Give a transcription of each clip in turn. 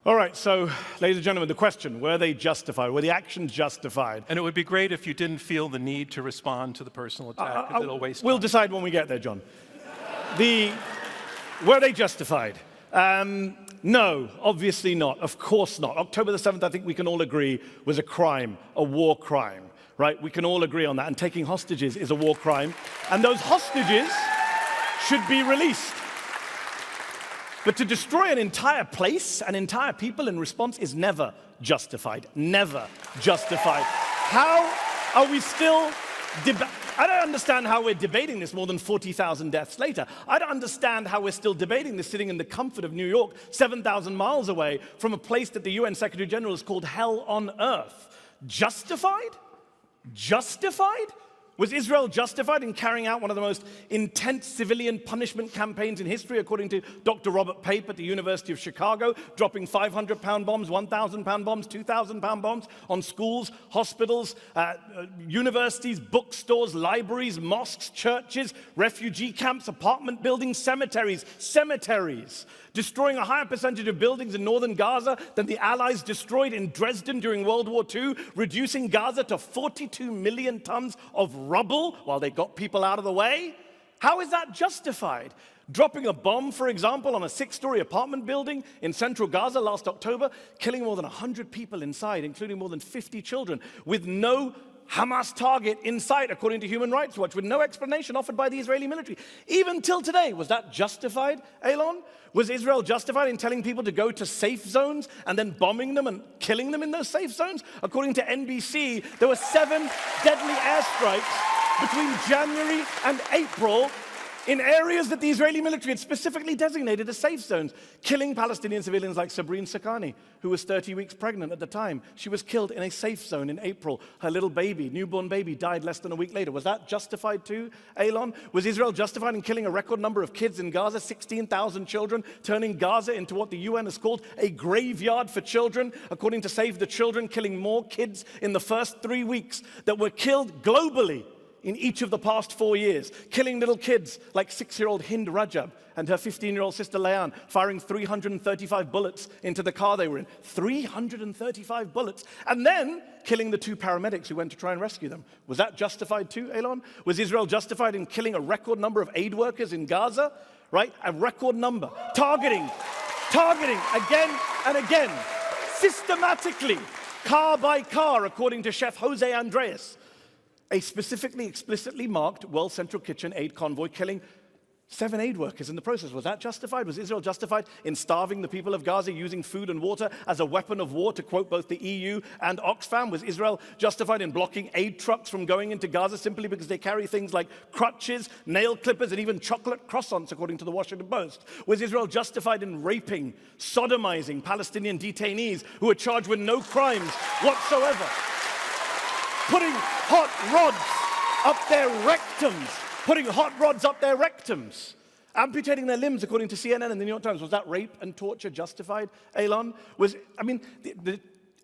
All right, so, ladies and gentlemen, the question, were they justified? Were the actions justified? And it would be great if you didn't feel the need to respond to the personal attack, because it'll waste We'll time. decide when we get there, John. Were they justified? No, obviously not. Of course not. October the 7th, I think we can all agree, was a crime, a war crime, right? We can all agree on that. And taking hostages is a war crime. And those hostages should be released. But to destroy an entire place, an entire people in response is never justified. Never justified. How are we still I don't understand how we're debating this more than 40,000 deaths later. I don't understand how we're still debating this sitting in the comfort of New York, 7,000 miles away from a place that the UN Secretary General has called hell on earth. Justified? Justified? Was Israel justified in carrying out one of the most intense civilian punishment campaigns in history, according to Dr. Robert Pape at the University of Chicago, dropping 500-pound bombs, 1,000-pound bombs, 2,000-pound bombs on schools, hospitals, universities, bookstores, libraries, mosques, churches, refugee camps, apartment buildings, cemeteries, destroying a higher percentage of buildings in northern Gaza than the Allies destroyed in Dresden during World War II, reducing Gaza to 42 million tons of rubble while they got people out of the way? How is that justified? Dropping a bomb, for example, on a 6-story apartment building in central Gaza last October, killing more than 100 people inside, including more than 50 children, with no Hamas target in sight, according to Human Rights Watch, with no explanation offered by the Israeli military. Even till today, was that justified, Eylon? Was Israel justified in telling people to go to safe zones and then bombing them and killing them in those safe zones? According to NBC, there were 7 deadly airstrikes between January and April in areas that the Israeli military had specifically designated as safe zones, killing Palestinian civilians like Sabrine Sakani, who was 30 weeks pregnant at the time. She was killed in a safe zone in April. Her little baby, newborn baby, died less than a week later. Was that justified too, Alon? Was Israel justified in killing a record number of kids in Gaza, 16,000 children, turning Gaza into what the UN has called a graveyard for children, according to Save the Children, killing more kids in the first 3 weeks that were killed globally in each of the past 4 years, killing little kids like 6-year-old Hind Rajab and her 15-year-old sister Leanne, firing 335 bullets into the car they were in. 335 bullets. And then killing the 2 paramedics who went to try and rescue them. Was that justified too, Alon? Was Israel justified in killing a record number of aid workers in Gaza? Right? A record number. Targeting again and again, systematically, car by car, according to Chef Jose Andres. A specifically, explicitly marked World Central Kitchen aid convoy killing 7 aid workers in the process. Was that justified? Was Israel justified in starving the people of Gaza, using food and water as a weapon of war, to quote both the EU and Oxfam? Was Israel justified in blocking aid trucks from going into Gaza simply because they carry things like crutches, nail clippers, and even chocolate croissants, according to the Washington Post? Was Israel justified in raping, sodomizing Palestinian detainees who were charged with no crimes whatsoever? Putting hot rods up their rectums, amputating their limbs, according to CNN and the New York Times. Was that rape and torture justified, Alon?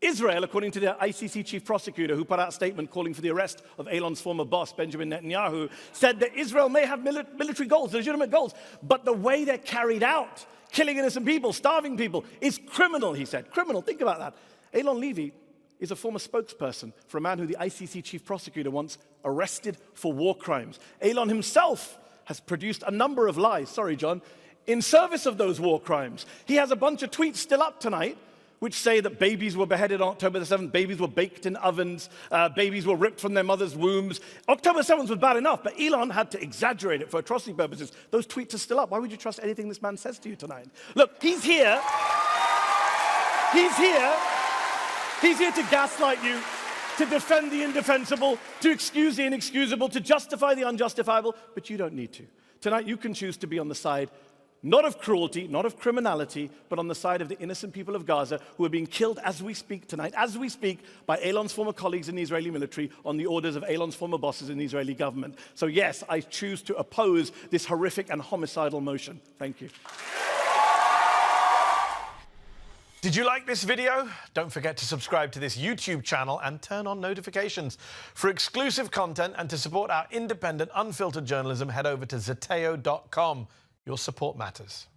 Israel, according to the ICC chief prosecutor, who put out a statement calling for the arrest of Elon's former boss, Benjamin Netanyahu, said that Israel may have military goals, legitimate goals, but the way they're carried out, killing innocent people, starving people, is criminal, he said. Criminal, think about that. Eylon Levy is a former spokesperson for a man who the ICC chief prosecutor once arrested for war crimes. Alon himself has produced a number of lies, sorry John, in service of those war crimes. He has a bunch of tweets still up tonight which say that babies were beheaded on October the 7th, babies were baked in ovens, babies were ripped from their mother's wombs. October 7th was bad enough, but Elon had to exaggerate it for atrocity purposes. Those tweets are still up. Why would you trust anything this man says to you tonight? Look, he's here to gaslight you, to defend the indefensible, to excuse the inexcusable, to justify the unjustifiable, but you don't need to. Tonight you can choose to be on the side not of cruelty, not of criminality, but on the side of the innocent people of Gaza who are being killed as we speak tonight, as we speak, by Elon's former colleagues in the Israeli military on the orders of Elon's former bosses in the Israeli government. So yes, I choose to oppose this horrific and homicidal motion. Thank you. Did you like this video? Don't forget to subscribe to this YouTube channel and turn on notifications. For exclusive content and to support our independent, unfiltered journalism, head over to Zeteo.com. Your support matters.